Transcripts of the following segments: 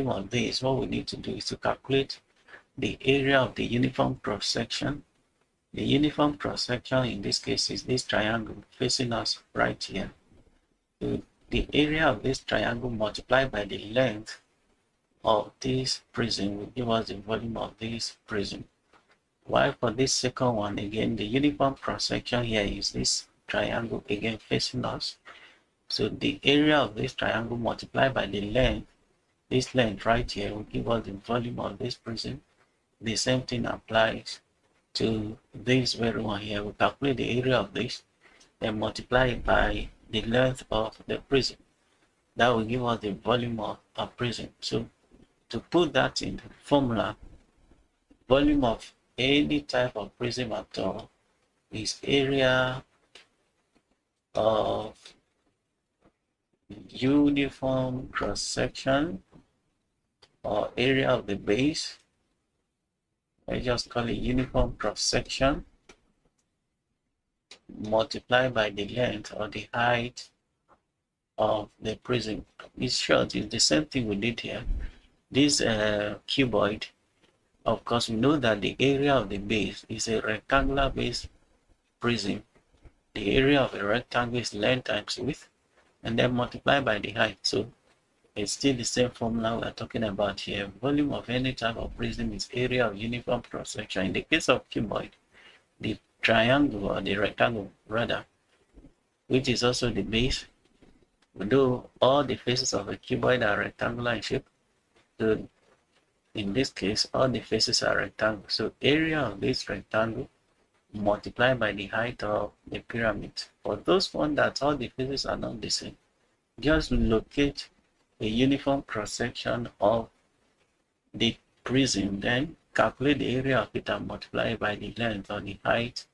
of this, what we need to do is to calculate the area of the uniform cross section. The uniform cross section in this case is this triangle facing us right here. So the area of this triangle multiplied by the length of this prism will give us the volume of this prism. While for this second one, again, the uniform cross section here is this triangle again facing us. So the area of this triangle multiplied by the length, this length right here, will give us the volume of this prism. The same thing applies to this very one here. We calculate the area of this, then multiply it by the length of the prism. That will give us the volume of a prism. So to put that in the formula, volume of any type of prism at all is area of uniform cross section or area of the base. I just call it uniform cross section multiplied by the length or the height of the prism. In short, it's the same thing we did here. This cuboid, of course, we know that the area of the base is a rectangular base prism. The area of a rectangle is length times width, and then multiply by the height. So it's still the same formula we're talking about here. Volume of any type of prism is area of uniform cross section. In the case of cuboid, the triangle or the rectangle rather, which is also the base, although all the faces of a cuboid are rectangular in shape, so in this case all the faces are rectangle. So area of this rectangle multiplied by the height of the pyramid. For those ones that all the faces are not the same, just locate a uniform cross section of the prism, then calculate the area of it and multiply by the length or the height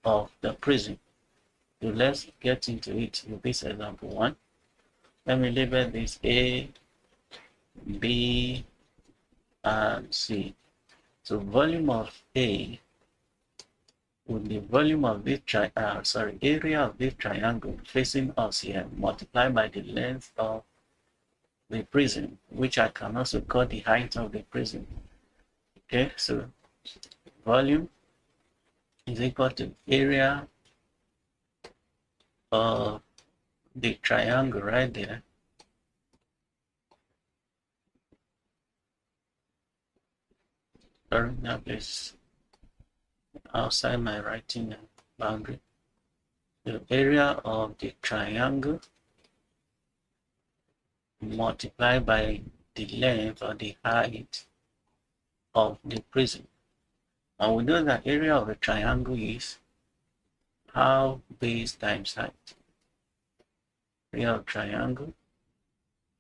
of the prism. So let's get into it with this example 1. Let me label this A, B, and C. So volume of A with the volume of this area of this triangle facing us here multiplied by the length of the prism, which I can also call the height of the prism. Okay, so volume is equal to area of the triangle right there that is outside my writing boundary. The area of the triangle multiplied by the length or the height of the prism. And we know that area of a triangle is half base times height. Area of triangle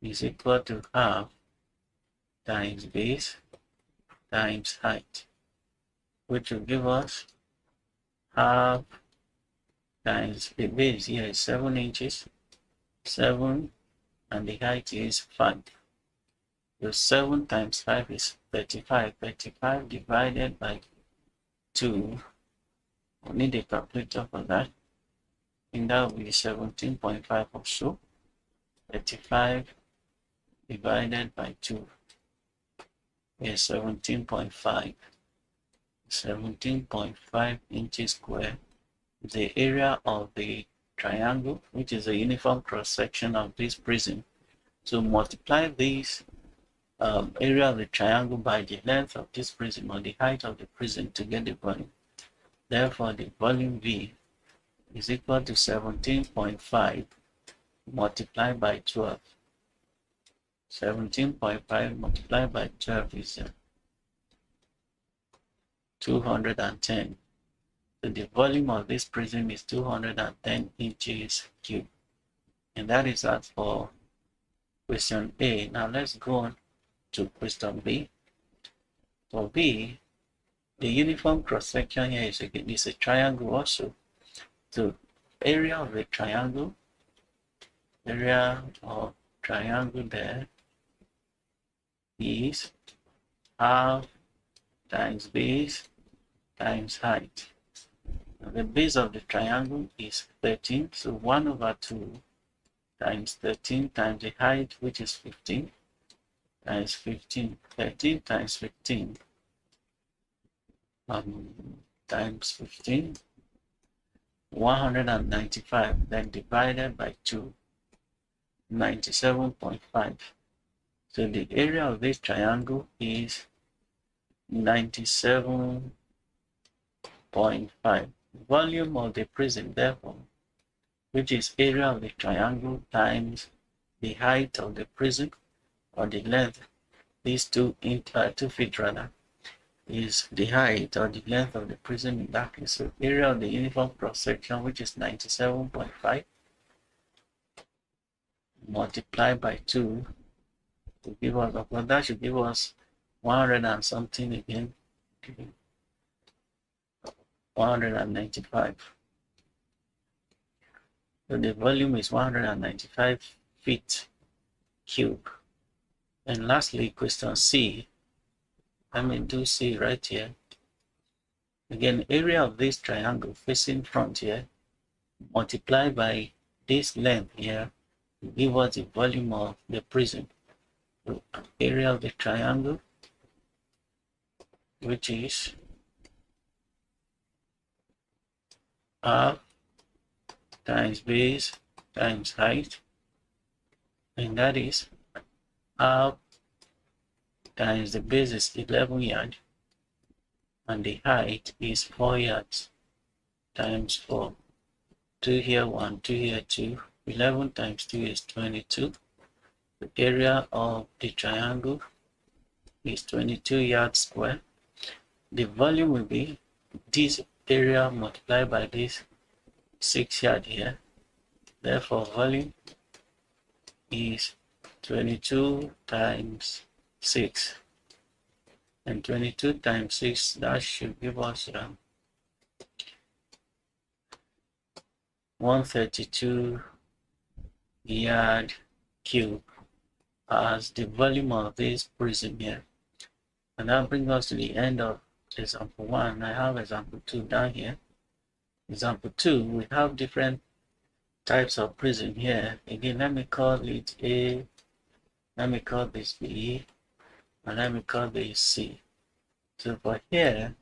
is equal to half times base times height, which will give us half times the base here is 7 inches, 7, and the height is 5. So 7 times 5 is 35. 35 divided by 2. We need a calculator for that. And that will be 17.5 or so. 35 divided by 2 is 17.5. 17.5 inches square is the area of the triangle, which is a uniform cross section of this prism. So multiply this area of the triangle by the length of this prism or the height of the prism to get the volume. Therefore, the volume V is equal to 17.5 multiplied by 12. 17.5 multiplied by 12 is 210. So the volume of this prism is 210 inches cubed. And that is that for question A. Now let's go on to question B. For B, the uniform cross section here is a triangle also. So area of the triangle, there is half times base times height. Now the base of the triangle is 13, so 1/2 times 13 times the height, which is 15. times 15, 13 times 15 times 15, 195, then divided by 2, 97.5. So the area of this triangle is 97.5. Volume of the prism, therefore, which is area of the triangle times the height of the prism, or the length, these 2 feet rather, is the height or the length of the prism in that case. So area of the uniform cross section, which is 97.5, multiplied by 2 to give us, of course, that should give us 100 and something again, 195. So the volume is 195 feet cube. And lastly, question C. Let me do C right here. Again, area of this triangle facing front here, multiplied by this length here, will give us the volume of the prism. So area of the triangle, which is half times base times height, and that is half times the base is 11 yards, and the height is 4 yards, times 4. 2 here, 1, 2 here, 2. 11 times 2 is 22. The area of the triangle is 22 yards square. The volume will be this area multiplied by this 6 yard here. Therefore, volume is 22 times 6. And 22 times 6, that should give us 132 yard cube as the volume of this prism here. And that brings us to the end of example 1. I have example 2 down here. Example 2, we have different types of prism here. Again, let me call it A, let me call this B, and let me call this C. So for here,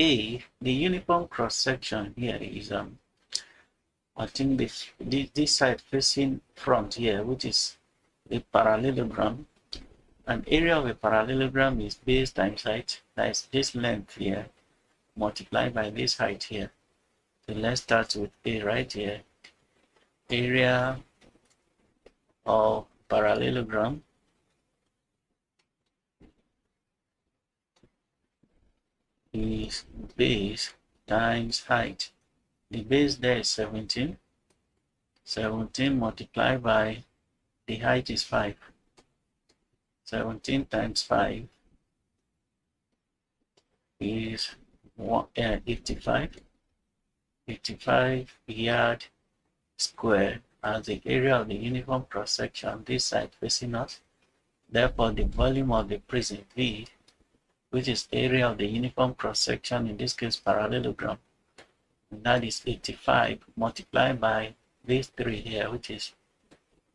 A, the uniform cross section here is I think this side facing front here, which is a parallelogram. An area of a parallelogram is base times height. That is this length here multiplied by this height here. So let's start with A right here. Area of parallelogram is base times height. The base there is 17. 17 multiplied by the height is 5. 17 times 5 is 85. 85 yard square as the area of the uniform cross section this side facing us. Therefore, the volume of the prism V, which is area of the uniform cross section, in this case parallelogram, and that is 85 multiplied by these 3 here, which is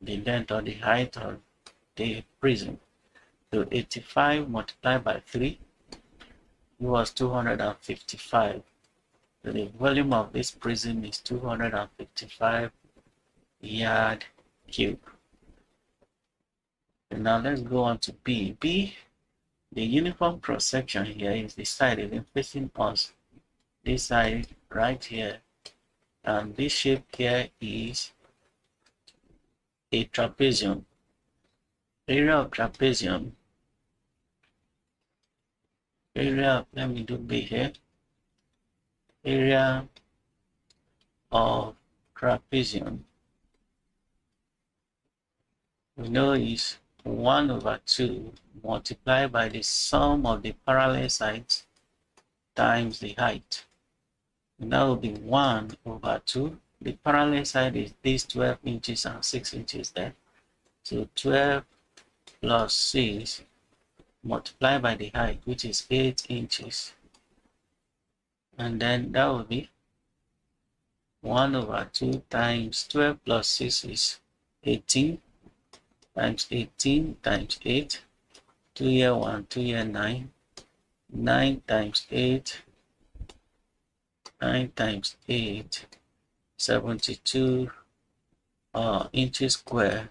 the length or the height of the prism. So 85 multiplied by 3 was 255. So the volume of this prism is 255 yard cube. And now let's go on to B. B, the uniform cross section here is the side is facing us. This side right here, and this shape here is a trapezium. Area of trapezium, let me do B here. Area of trapezium, we know is 1/2 multiplied by the sum of the parallel sides times the height. And that will be 1/2. The parallel side is this 12 inches and 6 inches there. So 12 plus 6 multiplied by the height, which is 8 inches. And then that will be 1/2 times 12 plus 6 is 18 times 18 times 8. 2 here 1, 2 here 9. 9 times 8, 9 times 8, 72 inches square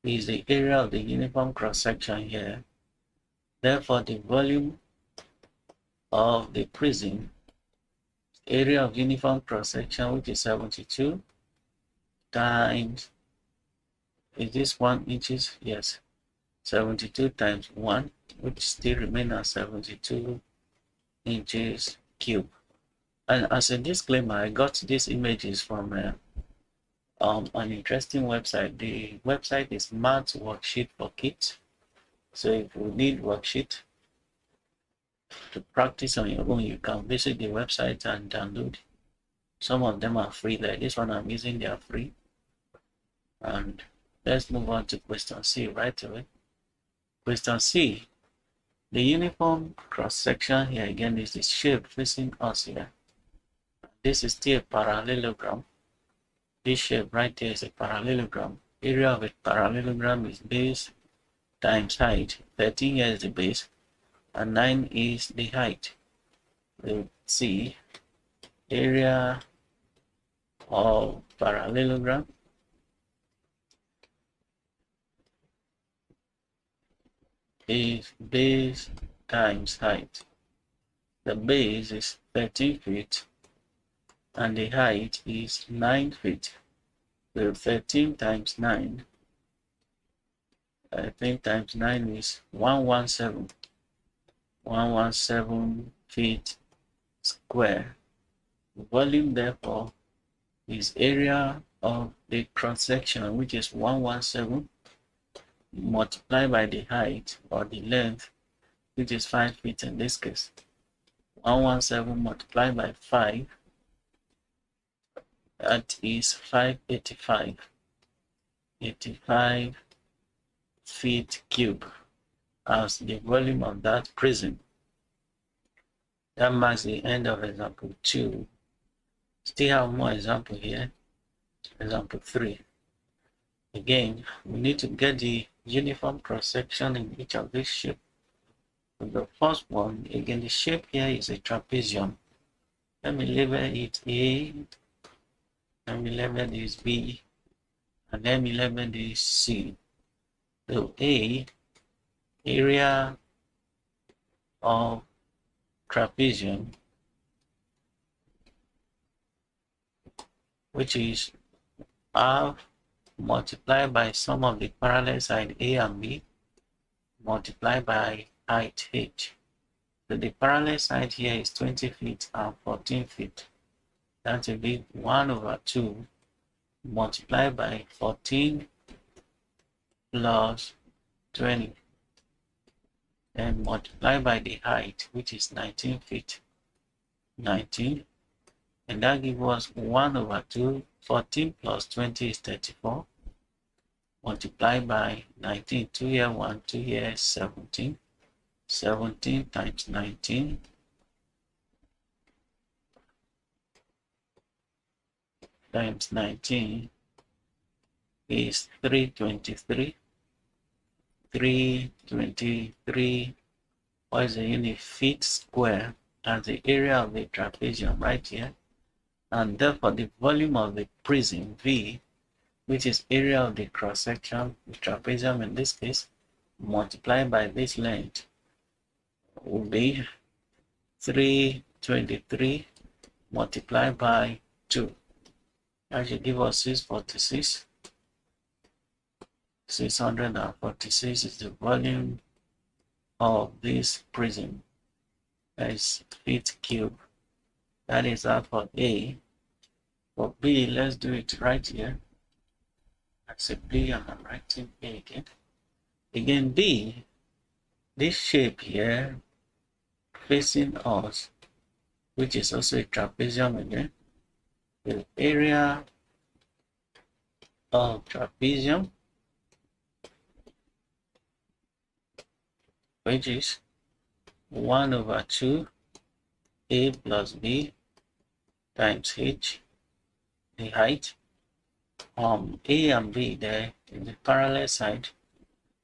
is the area of the uniform cross-section here. Therefore, the volume of the prism, area of uniform cross-section, which is 72 times, is this 1 inches? Yes, 72 times 1, which still remains as 72 inches cube. And as a disclaimer, I got these images from an interesting website. The website is Math Worksheet for Kids. So if you need worksheet to practice on your own, you can visit the website and download. Some of them are free. Like this one I'm using, they are free. And let's move on to question C right away. Question C. The uniform cross-section here again is the shape facing us here. This is still a parallelogram. This shape right here is a parallelogram. Area of a parallelogram is base times height. 13 here is the base and 9 is the height. Let's see. Area of parallelogram is base times height. The base is 13 feet and the height is 9 feet. So 13 times 9, 13 times 9 is 117. 117 feet square. The volume therefore is area of the cross-section, which is 117 multiplied by the height or the length, which is 5 feet in this case. 117 multiplied by 5, that is 585. 85 feet cube as the volume of that prism. That marks the end of example 2. Still have more example here. Example 3. Again, we need to get the uniform cross-section in each of these shapes. The first one, again, the shape here is a trapezium. Let me label it A, let me label this B, and let me label this C. So A, area of trapezium, which is half multiplied by sum of the parallel side A and B multiplied by height H. So the parallel side here is 20 feet and 14 feet. That will be 1 over 2 multiplied by 14 plus 20. Then multiply by the height, which is 19 feet. 19. And that gives us 1 over 2. 14 plus 20 is 34. Multiply by 19. 2 here 1, 2 here 17. 17 times 19 times 19 is 323. 323, what is the unit? Feet square, as the area of the trapezium right here. And therefore the volume of the prism V, which is area of the cross-section, the trapezium in this case, multiplied by this length, will be 323 multiplied by 2. That should give us 646. 646 is the volume of this prism. That is feet cube. That is that for A. For B, let's do it right here. That's a B, and I'm writing A again. Again, B, this shape here facing us, which is also a trapezium again. The area of trapezium, which is 1 over 2 A plus B times H, the height. A and B there in the parallel side,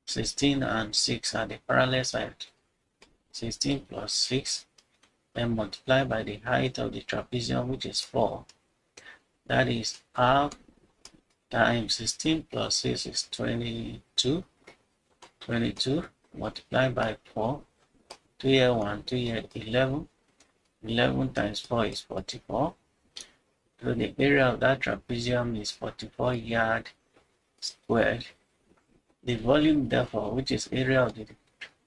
16 and 6 are the parallel side. 16 plus 6, then multiply by the height of the trapezium, which is 4. That is half times 16 plus 6 is 22. 22 multiplied by 4. 2 here 1, 2 here 11. 11 times 4 is 44. So the area of that trapezium is 44 yard squared. The volume, therefore, which is area of the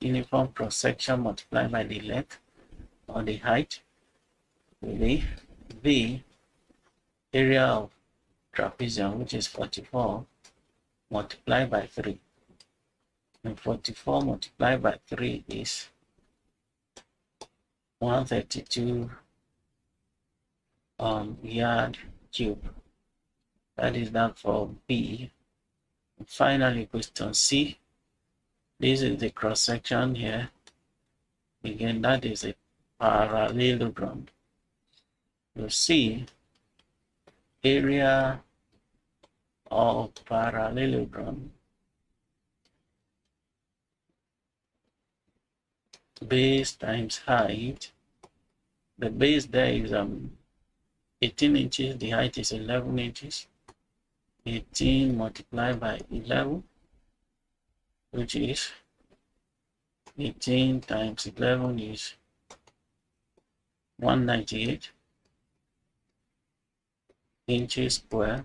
uniform cross section multiplied by the length or the height, will be the area of trapezium, which is 44 multiplied by 3. And 44 multiplied by 3 is 132 yard cube. That is that for B. And finally, question C. This is the cross section here. Again, that is a parallelogram. You see, area of parallelogram, base times height. The base there is 18 inches, the height is 11 inches. 18 multiplied by 11, which is 18 times 11 is 198 inches square.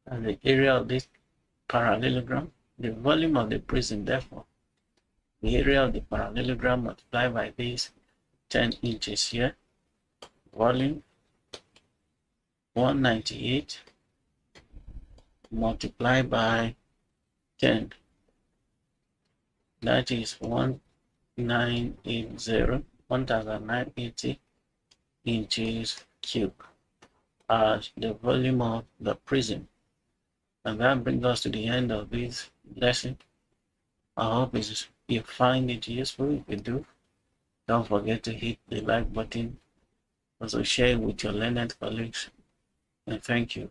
And the area of this parallelogram, the volume of the prism, therefore, the area of the parallelogram multiplied by this 10 inches here, volume 198 multiplied by 10, that is 1980 inches cube as the volume of the prism. And that brings us to the end of this lesson. I hope you find it useful. If you do, don't forget to hit the like button. Also share it with your learned colleagues. And thank you.